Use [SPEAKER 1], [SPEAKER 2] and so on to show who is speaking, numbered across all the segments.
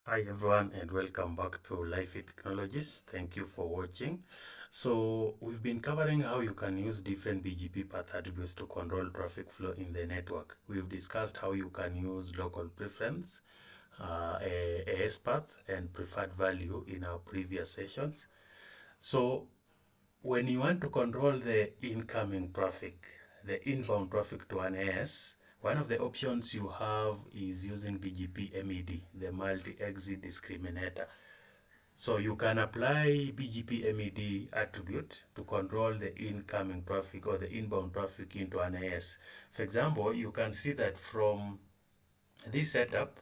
[SPEAKER 1] Hi everyone and welcome back to Life Technologies. Thank you for watching. So we've been covering how you can use different BGP path attributes to control traffic flow in the network. We've discussed how you can use local preference, AS path and preferred value in our previous sessions. So when you want to control the incoming traffic, the inbound traffic to an AS, one of the options you have is using BGP MED, the multi-exit discriminator. So you can apply BGP MED attribute to control the incoming traffic or the inbound traffic into an AS. For example, you can see that from this setup,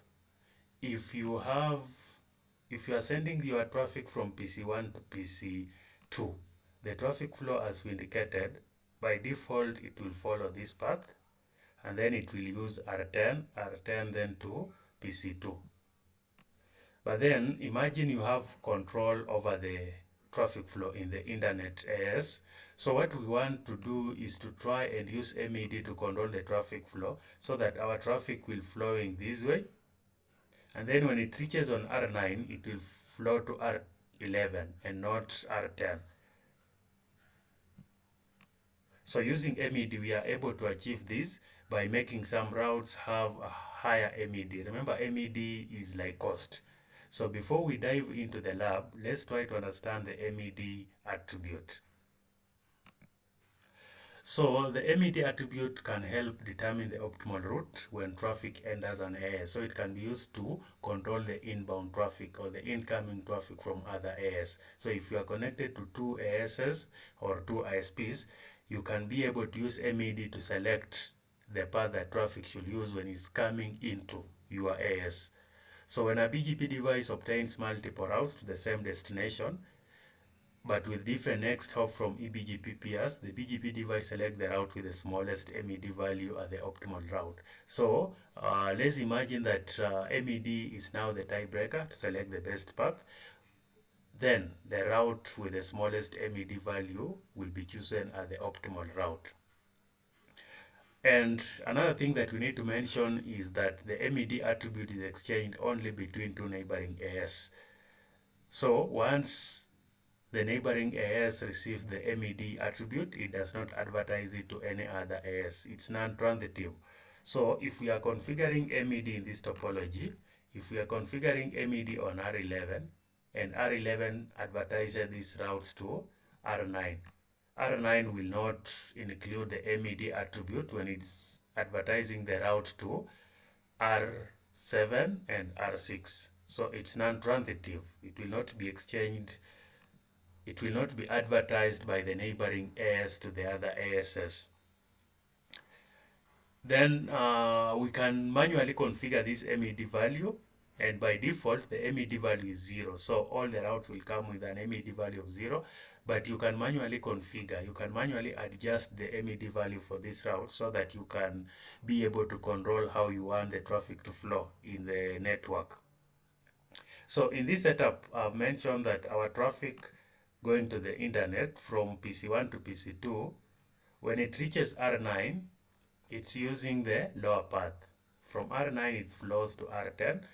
[SPEAKER 1] if you are sending your traffic from PC1 to PC2, the traffic flow as we indicated, by default it will follow this path and then it will use R10 then to PC2. But then imagine you have control over the traffic flow in the internet AS. So what we want to do is to try and use MED to control the traffic flow so that our traffic will flow in this way. And then when it reaches on R9, it will flow to R11 and not R10. So using MED, we are able to achieve this by making some routes have a higher MED. Remember, MED is like cost. So before we dive into the lab, let's try to understand the MED attribute. So the MED attribute can help determine the optimal route when traffic enters an AS. So it can be used to control the inbound traffic or the incoming traffic from other AS. So if you are connected to two ASs or two ISPs, you can be able to use MED to select the path that traffic should use when it's coming into your AS. So when a BGP device obtains multiple routes to the same destination, but with different next hop from EBGP peers, the BGP device select the route with the smallest MED value at the optimal route. So let's imagine that MED is now the tiebreaker to select the best path. Then the route with the smallest MED value will be chosen as the optimal route. And another thing that we need to mention is that the MED attribute is exchanged only between two neighboring AS. So once the neighboring AS receives the MED attribute, it does not advertise it to any other AS. It's non-transitive. So if we are configuring MED in this topology, if we are configuring MED on R11 and R11 advertises these routes to R9, R9 will not include the MED attribute when it's advertising the route to R7 and R6. So it's non-transitive. It will not be exchanged. It will not be advertised by the neighboring AS to the other ASs. Then we can manually configure this MED value, and by default the MED value is 0. So all the routes will come with an MED value of 0, but you can manually configure, you can manually adjust the MED value for this route so that you can be able to control how you want the traffic to flow in the network. So in this setup, I've mentioned that our traffic going to the internet from PC1 to PC2, when it reaches R9, it's using the lower path. From R9, it flows to R10,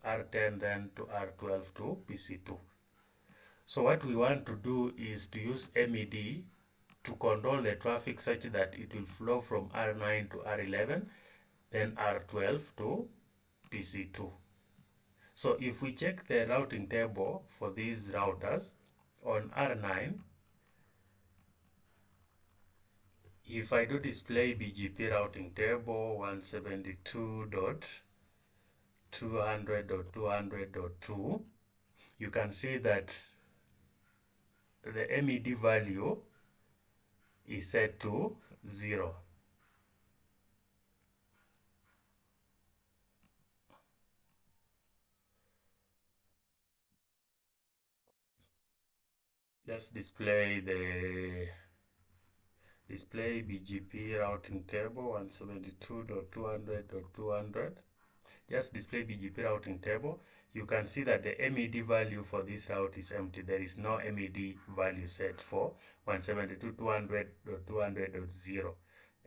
[SPEAKER 1] R10 then to R12 to PC2. So what we want to do is to use MED to control the traffic such that it will flow from R9 to R11, then R12 to PC2. So if we check the routing table for these routers on R9, if I do display BGP routing table 172.200.200.2, you can see that the MED value is set to 0. Let's display BGP routing table 172.200.200. Just display BGP routing table. You can see that the MED value for this route is empty. There is no MED value set for 172.200.200.0.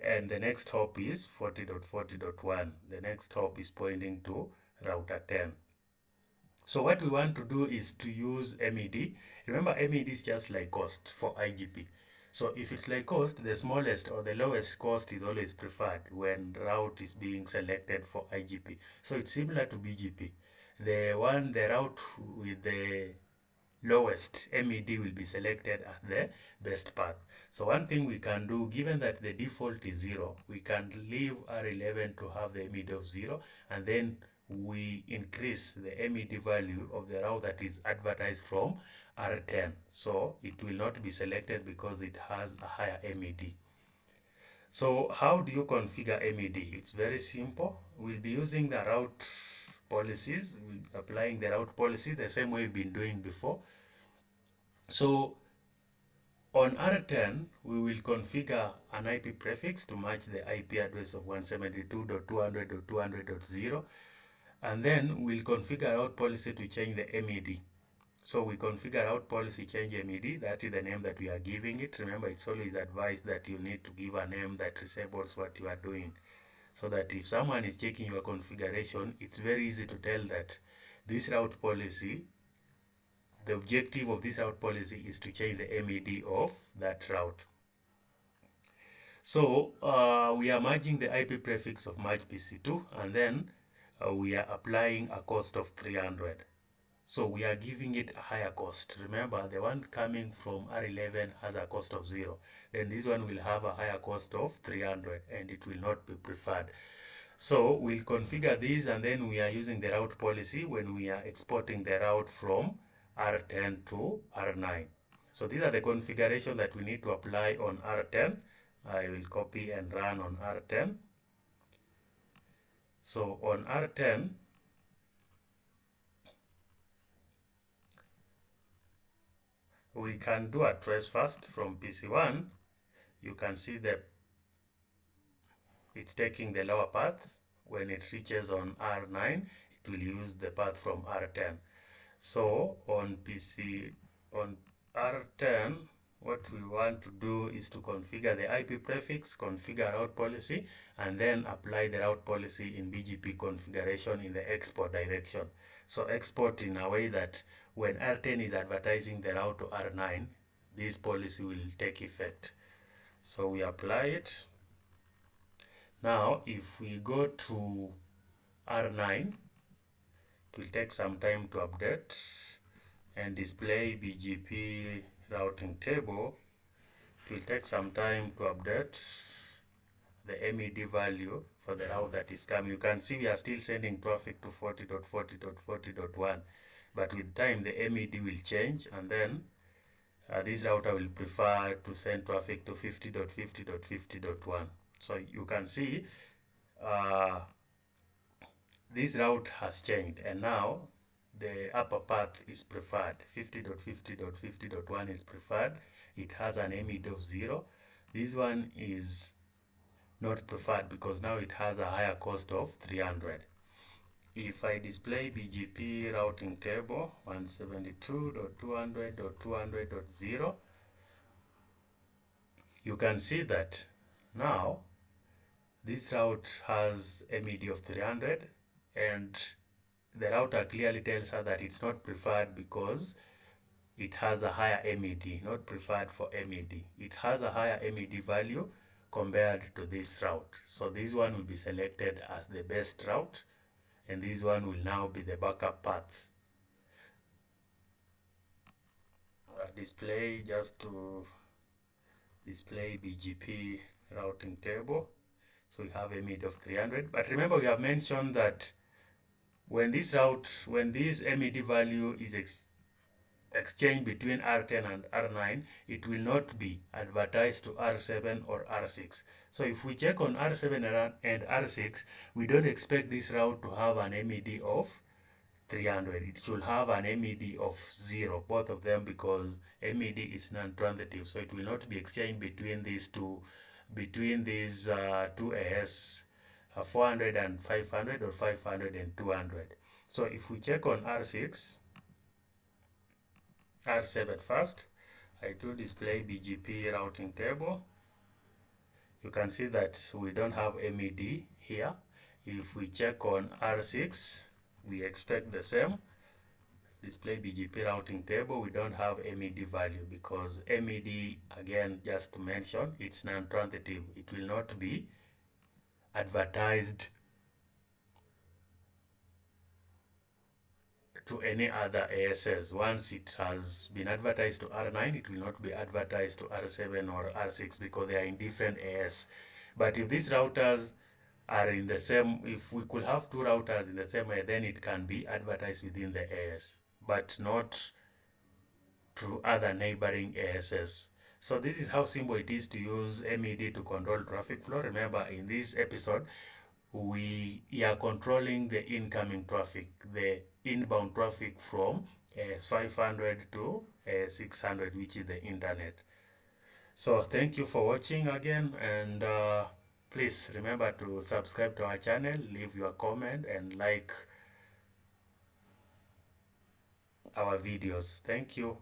[SPEAKER 1] And the next hop is 40.40.1. The next hop is pointing to router 10. So what we want to do is to use MED. Remember, MED is just like cost for IGP. So if it's like cost, the smallest or the lowest cost is always preferred when route is being selected for IGP. So it's similar to BGP. The route with the lowest MED will be selected as the best path. So one thing we can do, given that the default is 0, we can leave R11 to have the MED of 0, and then we increase the MED value of the route that is advertised from R10. So it will not be selected because it has a higher MED. So how do you configure MED? It's very simple. We'll be using the route policies, we'll be applying the route policy the same way we've been doing before. So on R10, we will configure an IP prefix to match the IP address of 172.200.200.0, and then we'll configure route policy to change the MED. So we configure route policy change MED, that is the name that we are giving it. Remember, it's always advised that you need to give a name that resembles what you are doing, so that if someone is checking your configuration, it's very easy to tell that this route policy, the objective of this route policy is to change the MED of that route. So we are merging the IP prefix of merge PC2, and then we are applying a cost of 300. So we are giving it a higher cost. Remember, the one coming from R11 has a cost of 0. Then this one will have a higher cost of 300, and it will not be preferred. So we'll configure this, and then we are using the route policy when we are exporting the route from R10 to R9. So these are the configuration that we need to apply on R10. I will copy and run on R10. So on R10, we can do a trace first from PC1. You can see that it's taking the lower path. When it reaches on R9, it will use the path from R10. So on R10, what we want to do is to configure the IP prefix, configure route policy, and then apply the route policy in BGP configuration in the export direction. So export in a way that when R10 is advertising the route to R9, this policy will take effect. So we apply it. Now, if we go to R9, it will take some time to update and display BGP routing table. It will take some time to update the MED value for the route that is coming. You can see we are still sending traffic to 40.40.40.1, but with time the MED will change, and then this router will prefer to send traffic to 50.50.50.1. So you can see this route has changed, and now the upper path is preferred. 50.50.50.1 is preferred. It has an MED of 0. This one is not preferred because now it has a higher cost of 300. If I display BGP routing table 172.200.200.0, you can see that now this route has MED of 300, and the router clearly tells her that it's not preferred because it has a higher MED, not preferred for MED. It has a higher MED value compared to this route. So this one will be selected as the best route, and this one will now be the backup path. Display just to display BGP routing table. So we have a MED of 300, but remember we have mentioned that when this MED value is exchanged between R10 and R9, it will not be advertised to R7 or R6. So if we check on R7 and R6, we don't expect this route to have an MED of 300. It should have an MED of 0, both of them, because MED is non-transitive. So it will not be exchanged between these two AS, 400 and 500 or 500 and 200. So if we check on R7 first, I do display BGP routing table. You can see that we don't have MED here. If we check on R6, we expect the same. display BGP routing table, we don't have MED value because MED, again, just to mention, it's non-transitive. It will not be advertised to any other ASs. Once it has been advertised to R9, it will not be advertised to R7 or R6 because they are in different AS. But if these routers are in the same, if we could have two routers in the same way, then it can be advertised within the AS, but not to other neighboring ASs. So this is how simple it is to use MED to control traffic flow. Remember, in this episode, we are controlling the incoming traffic, the inbound traffic from 500 to 600, which is the internet. So thank you for watching again, and please remember to subscribe to our channel, leave your comment, and like our videos. Thank you.